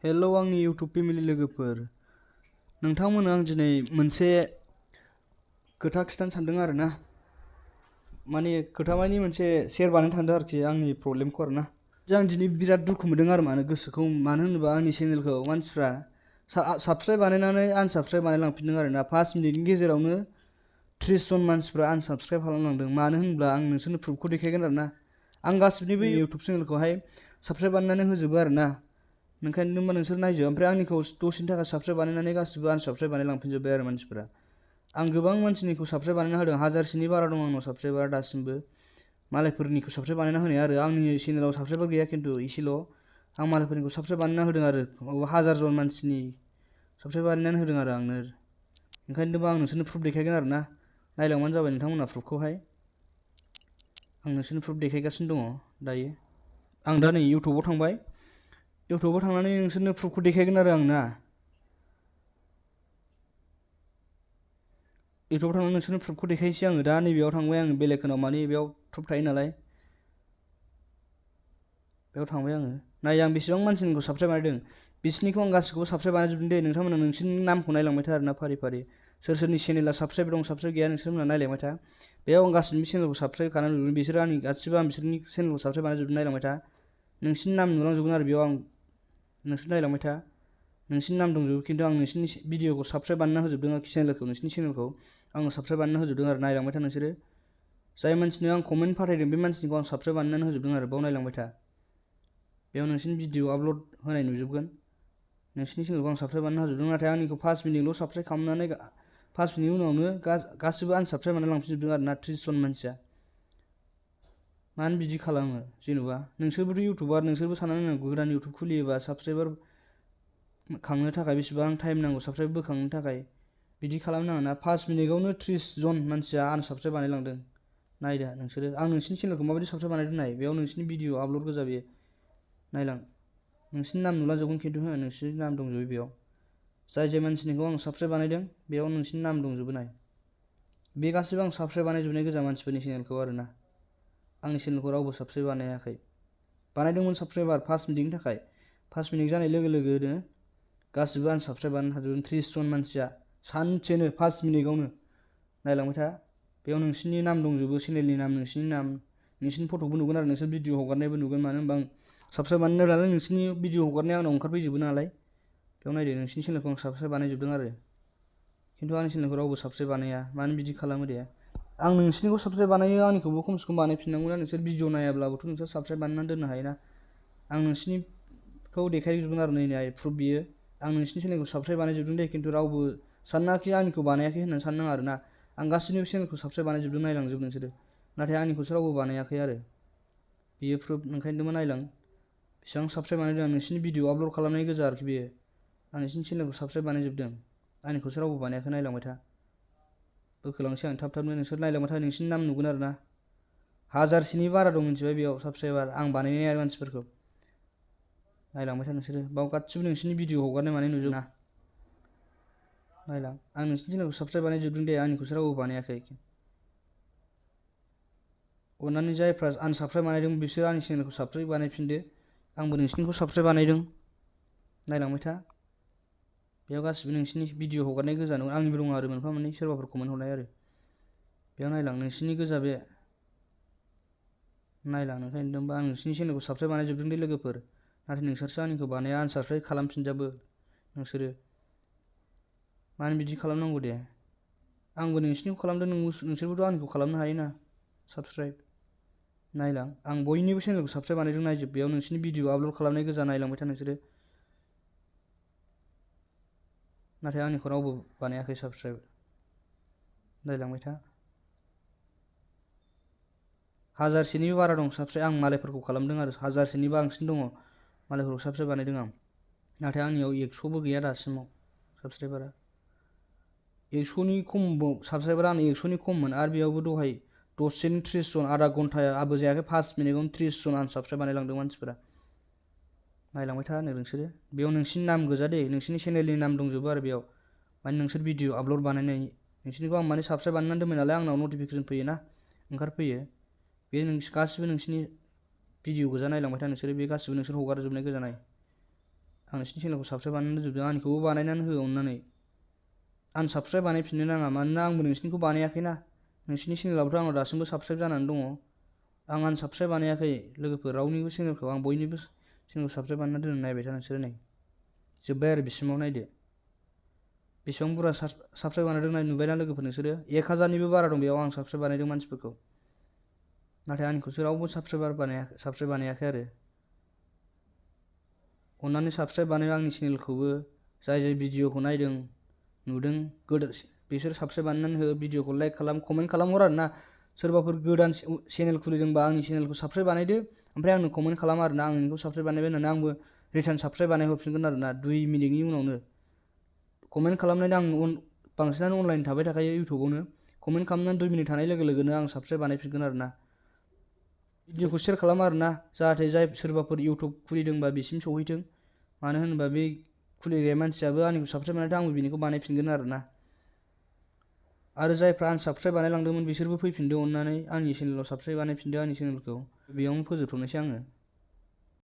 Hello आंनि YouTube family लोगोफोर, नोंथांमोननो आं दिनै मोनसे खोथा खिथानो सानदों आरो ना। माने खोथा माने मोनसे शेयार बानायनो थांदों आरोखि आंनि प्रब्लेमखौ आरो ना। आं दिनै बिराद दुखु मोनदों आरो गोसोखौ, मानो होनोबा आंनि चेनेलखौ मानसिफ्रा साबस्क्राइब बानायनानै आनसाबस्क्राइब बानायलांफिनदों आरो ना। 5 मिनिटनि गेजेरावनो 30 जन मानसिफ्रा आनसाबस्क्राइब खालामलांदों। मानो होनब्ला आं नोंसोरनो प्रुफखौ देखायगोन आरो ना। आं गासिबनिबो इउटुब चेनेलखौहाय साबस्क्राइब बानायनानै होजोबो आरो ना। ओंखायनो होनबा नोंसोर नायजो, ओमफ्राय आंनिखौ दसेनि थाखाय साबस्क्राइब बानायनानै गासिबो आनसाबस्क्राइब बानायलांफिनजोब्बाय आरो मानसिफोरा। आं गोबां मानसिनिखौ साबस्क्राइब बानायना होदों, 1000सोनि बारा दं आंनाव साबस्क्राइबार दासिमबो। मालायफोरनिखौ साबस्क्राइब बानायना होनाय आरो आंनि चेनेलाव साबस्क्राइबार गैया खिन्थु इसेल'। आं मालायफोरनिखौ साबस्क्राइब बानायना होदों आरो 1000 जन मानसिनि साबस्क्राइब बानायनानै होदों आरो आंनो। ओंखायनो आं नोंसोरनो प्रुफ देखायगोन आरो ना। नायलांबानो जाबाय नोंथांमोना प्रुफखौहाय। आं नोंसोरनो प्रुफ देखायगासिनो दङ दायो। आं दा नै इउटुबाव थांबाय। इउटुबाव थांनानै नोंसोरनो प्रुफखौ देखायगोन आरो आं ना। इउटुबाव थांनानै नोंसोरनो प्रुफखौ देखायनोसै आङो। दा नैबेयाव थांबाय आङो बेलेकनाव, माने बेयाव प्रुफ थायो नालाय। बेयाव थांबाय आङो। नाय आं बेसेबां मानसिनिखौ साबस्क्राइब बानायदों। बिसिनिखौ आं गासिखौबो साबस्क्राइब बानायजोबदों दे। नोंथांमोना नोंसिनि नामखौ नायलांबाय था आरो ना फारि फारि। सोर सोरनि चेनेला साबस्क्राइब दं साबस्क्राइब गैया नोंसोरमोना नायलांबाय था। बेयाव आं गासिनि चेनेलखौ साबस्क्राइब खालामजोबदों। बिसोरो आंनि गासिबो आं बिसोरनि चेनेलखौ साबस्क्राइब बानायजोबदों, नायलांबाय था। नोंसिनि नाम नुलांजोबगोन आरो बेयाव, आं नोंसोर नायलांबाय था। नोंसिनि नाम दंजोबो, खिन्थु आं नोंसिनि भिडिअखौ साबस्क्राइब बानायना होजोबदों आरोखि। चेनेलखौ, नोंसिनि चेनेलखौ आङो साबस्क्राइब बानायना होजोबदों आरो नायलांबाय था नोंसोरो। जाय मानसिनो आं कमेन्ट फाथायदों बे मानसिनिखौ आं साबस्क्राइब बानायनानै होजोबदों आरो बाव नायलांबाय था। बेयाव नोंसिनि भिडिअ आपल'ड होनाय नुजोबगोन। नोंसिनि चेनेलखौ आं साबस्क्राइब बानायना होजोबदों, नाथाय आंनिखौ 5 मिनिटल' साबस्क्राइब खालामनानै 5 मिनिटनि उनावनो गासिबो आनसाबस्क्राइब बानायना लांफिनजोबदों आरो ना 30 जन मानसिया। मानो बिदि खालामो जेन'बा? नोंसोरबोथ' इउटुबार, नोंसोरबो साननानै नायनांगौ। गोदान इउटुब खुलियोबा साबस्क्राइबार खांनो थाखाय बेसेबां टाइम नांगौ, साबस्क्राइब बोखांनो थाखाय। बिदि खालामनाङा ना। 5 मिनिटआवनो 30 जन मानसिया आनसाबस्क्राइब बानायलांदों। नायदा नोंसोरो। आं नोंसिनि चेनेलखौ माबायदि साबस्क्राइब बानायदों नाय। बेयाव नोंसिनि भिडिअ आपल'ड गोजा बेयो। नायलां। नोंसिनि नाम नुलांजोबगोन, खिन्थु नोंसिनि नाम दंजोबो बेयाव। जाय जाय मानसिनिखौ आं साबस्क्राइब बानायदों बेयाव नोंसिनि नाम दंजोबो नाय। बे गासिबो आं साबस्क्राइब बानायजोबनाय गोजा मानसिफोरनि चेनेलखौ आरो ना। आंनि चेनेलखौ रावबो साबस्क्राइब बानायाखै। बानायदोंमोन साबस्क्राइबार 5 मिनिटनि थाखाय। 5 मिनिट जानाय लोगो लोगोनो गासिबो आनसाबस्क्राइब बानायनो हाजोबदों 30 जन मानसिया सानसेनो 5 मिनिटआवनो। नायलांबाय था। बेयाव नोंसिनि नाम दंजोबो, चेनेलनि नाम, नोंसिनि नाम, नोंसिनि फट'बो नुगोन आरो नोंसोर भिडिअ हगारनायबो नुगोन। मानो होनबा आं साबस्क्राइब बानायनाय नालाय नोंसिनि भिडिअ हगारनाया आंनाव ओंखारफैजोबो नालाय। बेयाव नायदो, नोंसिनि चेनेलखौ आं साबस्क्राइब बानायजोबदों आरो। खिन्थु आंनि चेनेलखौ रावबो साबस्क्राइब बानाया। मानो बिदि खालामो दे? आं नोंसिनिखौ साबस्क्राइब बानायो, आंनिखौबो खम से खम बानायफिननांगौ ना। नोंसोर भिडिअ नायाब्लाबोथ' नोंसोर साबस्क्राइब बानायनानै दोननो हायोना। आं नोंसिनिखौ देखायजोबदों आरो नै प्रुफ बियो। आं नोंसिनि चेनेलखौ साबस्क्राइब बानायजोबदों दे, खिन्थु रावबो सानाखि आंनिखौ बानायाखै होननानै साननाङा आरो ना। आं गासिनिबो चेनेलखौ साबस्क्राइब बानायजोबदों, नायलांजोब नोंसोरो। नाथाय आंनिखौसो रावबो बानायाखै आरो। बियो प्रुफ, ओंखायनोथ' नायलां। बेसेबां साबस्क्राइब बानायदों आं। नोंसिनि भिडिअ आपल'ड खालामनाय गोजा आरोखि बेयो। आं नोंसिनि चेनेलखौ साबस्क्राइब बानायजोबदों। आंनिखौसो रावबो बानायाखै, नायलांबाय था। बोखोलांसै आं थाब थाबनो, नोंसोर नायलांबाय था। नोंसिनि नाम नुगोन आरो ना। 1000सोनि बारा दं मिथिबाय बेयाव साबस्क्राइबार, आं बानायनाय मानसिफोरखौ। नायलांबाय था नोंसोरो। बाव गासिबो नोंसिनि भिडिअ हगारनाय मानाय नुजोबो ना। नायलां। आं नोंसिनि चेनेलखौ साबस्क्राइब बानायजोबदों दे, आंनिखौसो रावबो बानायाखै। अननानै जायफ्रा आनसाबस्क्राइब बानायदों बिसोर आंनि चेनेलखौ साबस्क्राइब बानायफिनदो। आंबो नोंसिनिखौ साबस्क्राइब बानायदों। नायलांबाय था। बेयाव गासिबो नोंसिनि भिडिअ हगारनाय गोजा दं। आंनिबो दं आरो मोनफा मोननै सोरबाफोर कमेन्ट हरनाय आरो। बेयाव नायलां, नोंसिनि गोजा बे। नायलां, ओंखायनो आं नोंसिनि चेनेलखौ साबस्क्राइब बानायजोबदों दे लोगोफोर। नाथाय नोंसोरसो आंनिखौ बानाया, आनसाबस्क्राइब खालामफिनजोबो नोंसोरो। मानो बिदि खालामनांगौ दे? आंबो नोंसिनिखौ खालामदों, नोंसोरबोथ' आंनिखौ खालामनो हायोना साबस्क्राइब। नायलां, आं बयनिबो चेनेलखौ साबस्क्राइब बानायदों, नायजोब। बेयाव नोंसिनि भिडिअ आपल'ड खालामनाय गोजा, नायलांबाय था नोंसोरो। नाथाय आंनिखौ रावबो बानायाखै साबस्क्राइब। नायलांबाय था। 1000सोनिबो बारा दं साबस्क्राइब। आं मालायफोरखौ खालामदों आरो 1000सोनि बांसिन दङ मालायफोरखौ साबस्क्राइब बानायदों आं। नाथाय आंनियाव 100बो गैया दासिमाव साबस्क्राइबारा। 100नि खम साबस्क्राइबारा आंना 100नि खममोन। आरो बेयावबो दहाय दसेनो 30 जन, आधा घन्टायाबो जायाखै 5 मिनिटआवनो 30 जन आनसाबस्क्राइब बानायलांदों मानसिफोरा। नायलांबाय था नोंसोरो। बेयाव नोंसिनि नाम गोजा दे, नोंसिनि चेनेलनि नाम दंजोबो आरो बेयाव। माने नोंसोर भिडिअ आपल'ड बानायनाय। नोंसिनिखौ आं माने साबस्क्राइब बानायनानै दोनबाय नालाय, आंनाव नटिफिकेसन फैयोना, ओंखारफैयो। बे गासिबो नोंसिनि भिडिअ गोजा, नायलांबाय था नोंसोरो। बे गासिबो नोंसोर हगारजोबनाय गोजा नाय। आं नोंसिनि चेनेलखौ साबस्क्राइब बानायनानै जोबदों आंनिखौबो बानायनानै हो अननानै आनसाबस्क्राइब बानायफिननो नाङा मानोना आंबो नोंसिनिखौ बानायाखैना नोंसिनि चेनेलावथ' आंनाव दासिमबो साबस्क्राइब जानानै दङ आं आनसाबस्क्राइब बानायाखै लोगोफोर रावनिबो चेनेलखौ आं बयनिबो चेनेलखौ साबस्क्राइब बानायना दोननो नायबाय था नोंसोरो नै जोब्बाय आरो बिसिमाव नायदो बेसेबां बुरजा साबस्क्राइब बानायदों नाय नुबायना लोगोफोर नोंसोरो 1000निबो बारा दं बेयाव आं साबस्क्राइब बानायदों मानसिफोरखौ नाथाय आंनिखौसो रावबो साबस्क्राइब बानायाखै आरो अननानै साबस्क्राइब बानाय आंनि चेनेलखौबो जाय भिडिअखौ नायदों नुदों बिसोर साबस्क्राइब बानायनानै हो भिडिअखौ लाइक खालाम कमेन्ट खालामहर आरोना सोरबाफोर गोदान चेनेल खुलिदोंबा आंनि चेनेलखौ साबस्क्राइब बानायदो ओमफ्राय आंनो कमेन्ट खालाम आरोना आं नोंखौ साबस्क्राइब बानायबाय होननानै आंबो रिटार्न साबस्क्राइब बानायहरफिनगोन आरोना 2 मिनिटनि उनावनो कमेन्ट खालामनानै आं बांसिनानो अनलाइन थाबाय थाखायो इउटिउबावनो कमेन्ट खालामनानै 2 मिनिट थानाय लोगो लोगोनो आं साबस्क्राइब बानायफिनगोन आरोना भिडिअखौ शेयार खालाम आरोना जाहाथे जाय सोरबाफोर इउटिउब खुलिदोंबा बिसिम सौहैथों मानो होनोबा बे खुलिग्रा मानसियाबो आंनिखौ साबस्क्राइब बानायदों आंबो बिनिखौ बानायफिनगोन आरोना आरो जायफ्रा आनसाबस्क्राइब बानायलांदोंमोन बिसोरबो फैफिनदो अननानै आंनि चेनेलाव साबस्क्राइब बानायफिनदो आंनि चेनेलखौ बेयावनो फोजोबथ'नोसै आङो